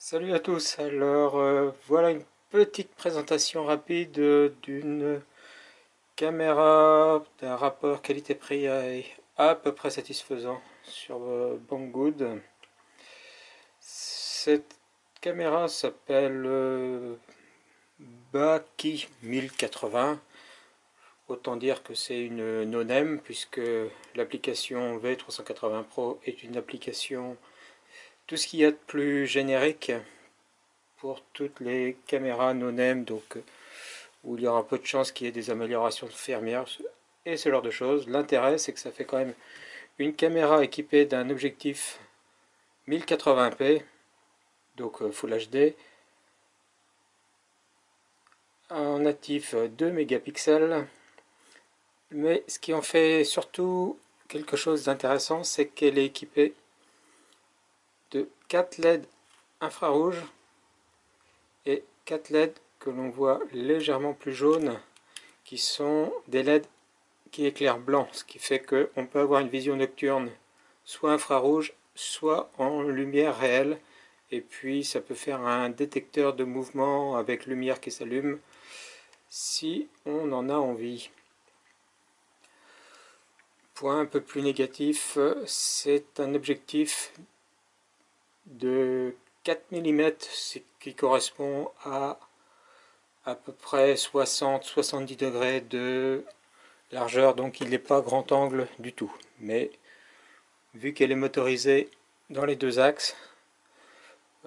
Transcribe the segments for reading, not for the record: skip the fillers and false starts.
Salut à tous, alors voilà une petite présentation rapide d'une caméra d'un rapport qualité-prix à peu près satisfaisant sur Banggood. Cette caméra s'appelle Baki 1080, autant dire que c'est une no-name puisque l'application V380 Pro est une application tout ce qu'il y a de plus générique pour toutes les caméras no-name, donc où il y aura peu de chances qu'il y ait des améliorations fermières et ce genre de choses. L'intérêt, c'est que ça fait quand même une caméra équipée d'un objectif 1080p, donc Full HD, en natif 2 mégapixels, mais ce qui en fait surtout quelque chose d'intéressant, c'est qu'elle est équipée de 4 LED infrarouges et 4 LED que l'on voit légèrement plus jaunes, qui sont des LED qui éclairent blanc, ce qui fait qu'on peut avoir une vision nocturne soit infrarouge, soit en lumière réelle, et puis ça peut faire un détecteur de mouvement avec lumière qui s'allume si on en a envie. Point un peu plus négatif, c'est un objectif de 4 mm, ce qui correspond à peu près 60-70 degrés de largeur, donc il n'est pas grand angle du tout. Mais vu qu'elle est motorisée dans les deux axes,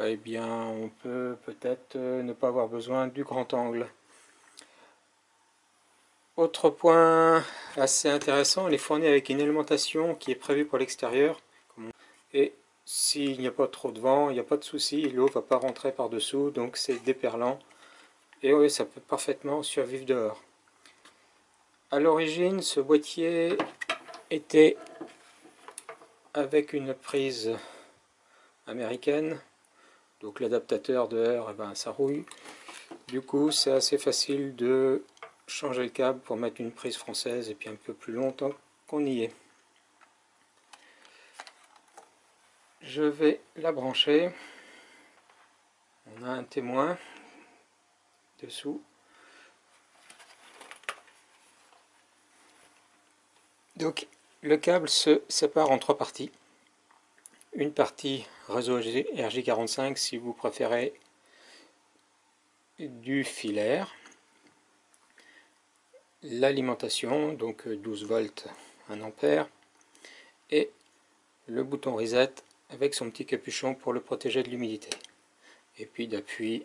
eh bien on peut peut-être ne pas avoir besoin du grand angle. Autre point assez intéressant, elle est fournie avec une alimentation qui est prévue pour l'extérieur. Et s'il n'y a pas trop de vent, il n'y a pas de souci, l'eau ne va pas rentrer par-dessous, donc c'est déperlant. Et oui, ça peut parfaitement survivre dehors. A l'origine, ce boîtier était avec une prise américaine, donc l'adaptateur de R, eh ben, ça rouille. Du coup, c'est assez facile de changer le câble pour mettre une prise française et puis un peu plus longtemps qu'on y est. Je vais la brancher. On a un témoin dessous. Donc le câble se sépare en trois parties. Une partie réseau RJ45 si vous préférez du filaire. L'alimentation, donc 12 volts 1 ampère. Et le bouton reset avec son petit capuchon pour le protéger de l'humidité. Et puis d'appui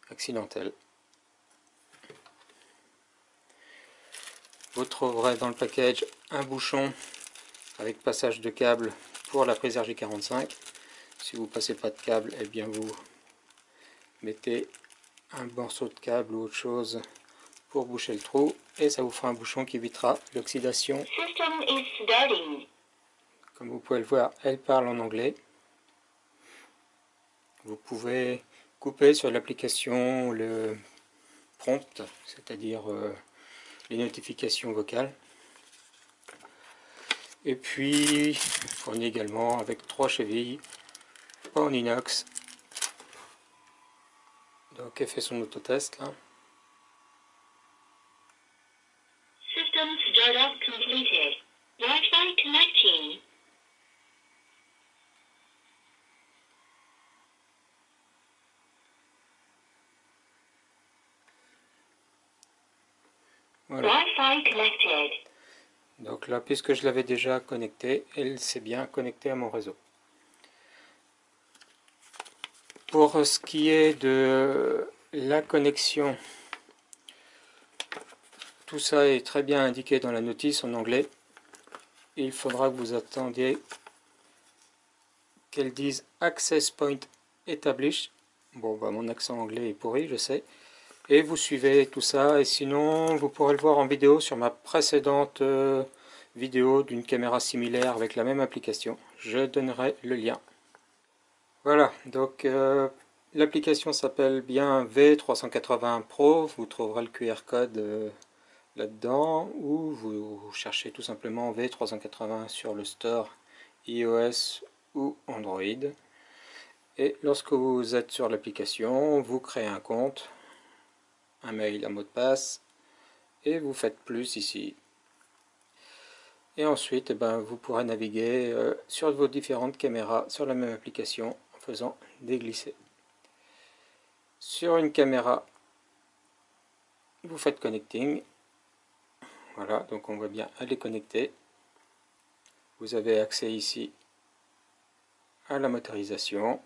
accidentel. Vous trouverez dans le package un bouchon avec passage de câble pour la prise RJ45. Si vous ne passez pas de câble, eh bien vous mettez un morceau de câble ou autre chose pour boucher le trou et ça vous fera un bouchon qui évitera l'oxydation. Comme vous pouvez le voir, elle parle en anglais. Vous pouvez couper sur l'application le prompt, c'est-à-dire les notifications vocales. Et puis, fourni également avec 3 chevilles en inox. Donc, elle fait son autotest là. System startup completed. Wi-Fi connecting. Voilà. Wi-Fi connected. Donc là, puisque je l'avais déjà connecté, elle s'est bien connectée à mon réseau. Pour ce qui est de la connexion, tout ça est très bien indiqué dans la notice en anglais. Il faudra que vous attendiez qu'elle dise Access Point Established. Bon, bah, mon accent anglais est pourri, je sais. Et vous suivez tout ça, et sinon vous pourrez le voir en vidéo sur ma précédente vidéo d'une caméra similaire avec la même application. Je donnerai le lien. Voilà, donc l'application s'appelle bien V380 Pro, vous trouverez le QR code là-dedans, ou vous cherchez tout simplement V380 sur le store iOS ou Android. Et lorsque vous êtes sur l'application, vous créez un compte, un mail, un mot de passe, et vous faites plus ici. Et ensuite, vous pourrez naviguer sur vos différentes caméras sur la même application en faisant des glissés. Sur une caméra, vous faites connecting. Voilà, donc on voit bien, elle est connectée. Vous avez accès ici à la motorisation.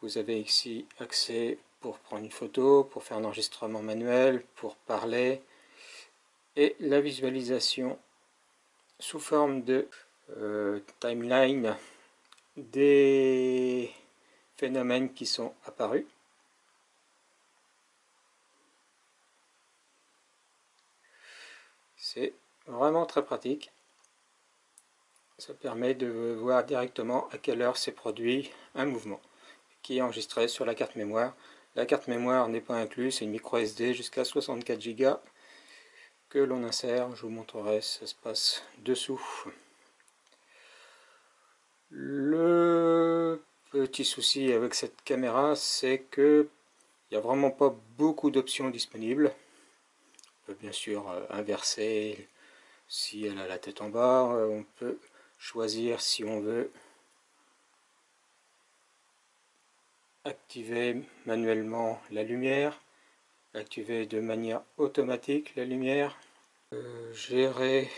Vous avez ici accès pour prendre une photo, pour faire un enregistrement manuel, pour parler. Et la visualisation sous forme de timeline des phénomènes qui sont apparus. C'est vraiment très pratique. Ça permet de voir directement à quelle heure s'est produit un mouvement qui est enregistré sur la carte mémoire. La carte mémoire n'est pas incluse, c'est une micro SD jusqu'à 64 Go que l'on insère. Je vous montrerai, ça se passe dessous. Le petit souci avec cette caméra, c'est que il n'y a vraiment pas beaucoup d'options disponibles. On peut bien sûr inverser si elle a la tête en bas. On peut choisir si on veut activer manuellement la lumière, activer de manière automatique la lumière, gérer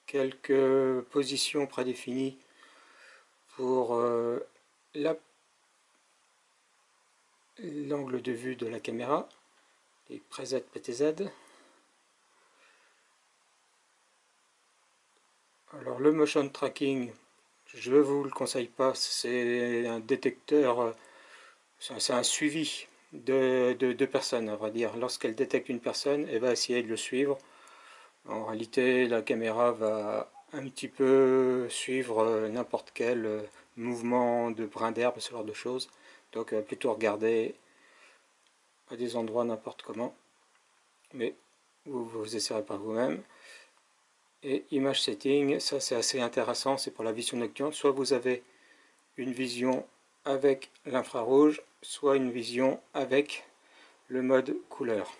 quelques positions prédéfinies pour l'angle de vue de la caméra, les presets PTZ. Alors le motion tracking, je ne vous le conseille pas, c'est un détecteur, c'est un suivi de personnes, à vrai dire. Lorsqu'elle détecte une personne, elle va essayer de le suivre. En réalité, la caméra va un petit peu suivre n'importe quel mouvement de brin d'herbe, ce genre de choses. Donc plutôt regarder à des endroits n'importe comment. Mais vous essaierez par vous-même. Et image setting, ça c'est assez intéressant, c'est pour la vision nocturne. Soit vous avez une vision avec l'infrarouge, soit une vision avec le mode couleur,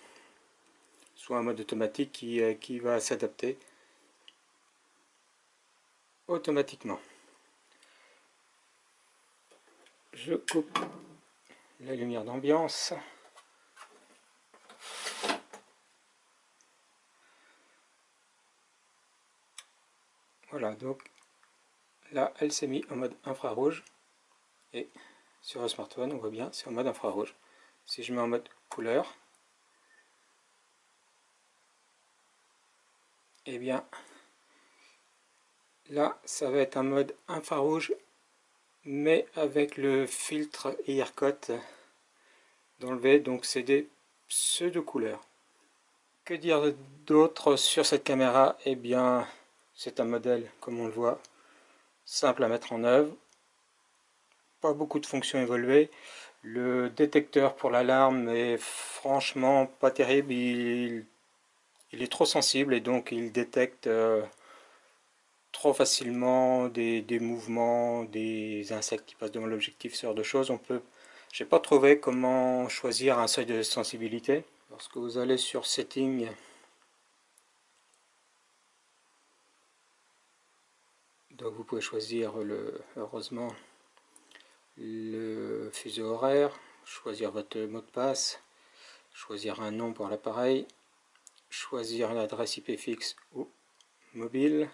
soit un mode automatique qui va s'adapter automatiquement. Je coupe la lumière d'ambiance. Voilà, donc là elle s'est mise en mode infrarouge et sur le smartphone on voit bien c'est en mode infrarouge. Si je mets en mode couleur, et bien là ça va être un mode infrarouge mais avec le filtre AirCut d'enlever, donc c'est des pseudo couleurs. Que dire d'autre sur cette caméra? Eh bien c'est un modèle, comme on le voit, simple à mettre en œuvre, pas beaucoup de fonctions évoluées. Le détecteur pour l'alarme est franchement pas terrible, il est trop sensible et donc il détecte trop facilement des mouvements, des insectes qui passent devant l'objectif, ce genre de choses. J'ai pas trouvé comment choisir un seuil de sensibilité. Lorsque vous allez sur Setting, donc vous pouvez choisir heureusement le fuseau horaire, choisir votre mot de passe, choisir un nom pour l'appareil, choisir l'adresse IP fixe ou mobile,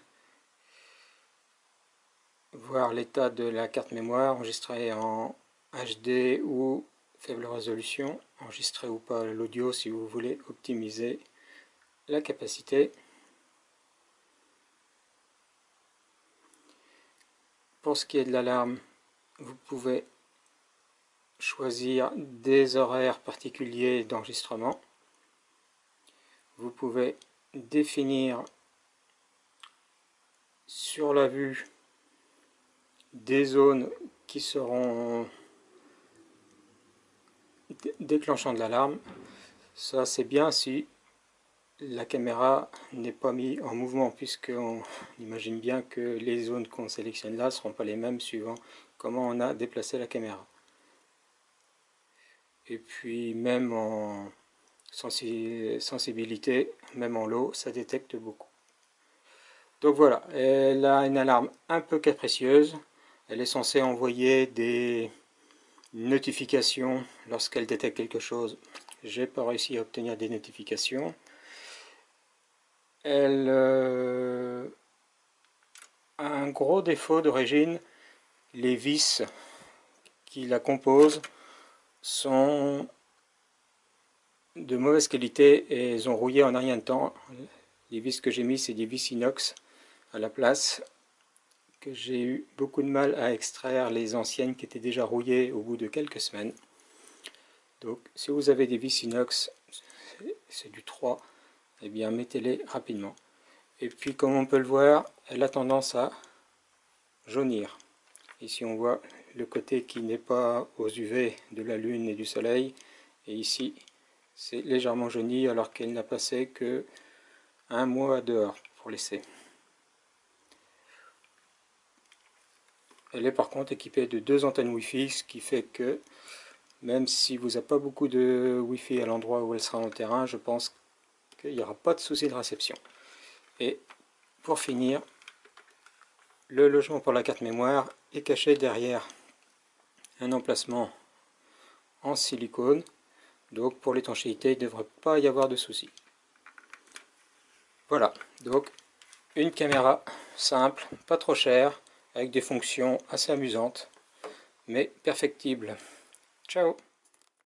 voir l'état de la carte mémoire enregistrée en HD ou faible résolution, enregistrer ou pas l'audio si vous voulez optimiser la capacité. Pour ce qui est de l'alarme, vous pouvez choisir des horaires particuliers d'enregistrement. Vous pouvez définir sur la vue des zones qui seront déclenchant de l'alarme. Ça c'est bien si la caméra n'est pas mise en mouvement, puisqu'on imagine bien que les zones qu'on sélectionne là ne seront pas les mêmes suivant comment on a déplacé la caméra. et puis même en sensibilité, même en low, ça détecte beaucoup. Donc voilà, elle a une alarme un peu capricieuse. Elle est censée envoyer des notifications lorsqu'elle détecte quelque chose. J'ai pas réussi à obtenir des notifications. Elle a un gros défaut d'origine. Les vis qui la composent sont de mauvaise qualité et elles ont rouillé en un rien de temps. Les vis que j'ai mis, c'est des vis inox à la place, que j'ai eu beaucoup de mal à extraire les anciennes qui étaient déjà rouillées au bout de quelques semaines. Donc si vous avez des vis inox, c'est du 3, eh bien mettez-les rapidement. Et puis comme on peut le voir, elle a tendance à jaunir. Ici on voit le côté qui n'est pas aux UV de la lune et du soleil, et ici c'est légèrement jauni alors qu'elle n'a passé que un mois dehors pour l'essai. Elle est par contre équipée de 2 antennes Wi-Fi, ce qui fait que même si vous n'avez pas beaucoup de Wi-Fi à l'endroit où elle sera en terrain, je pense qu'il n'y aura pas de souci de réception. Et pour finir, le logement pour la carte mémoire est caché derrière un emplacement en silicone, donc pour l'étanchéité il ne devrait pas y avoir de souci. Voilà, donc une caméra simple, pas trop chère, avec des fonctions assez amusantes, mais perfectibles. Ciao!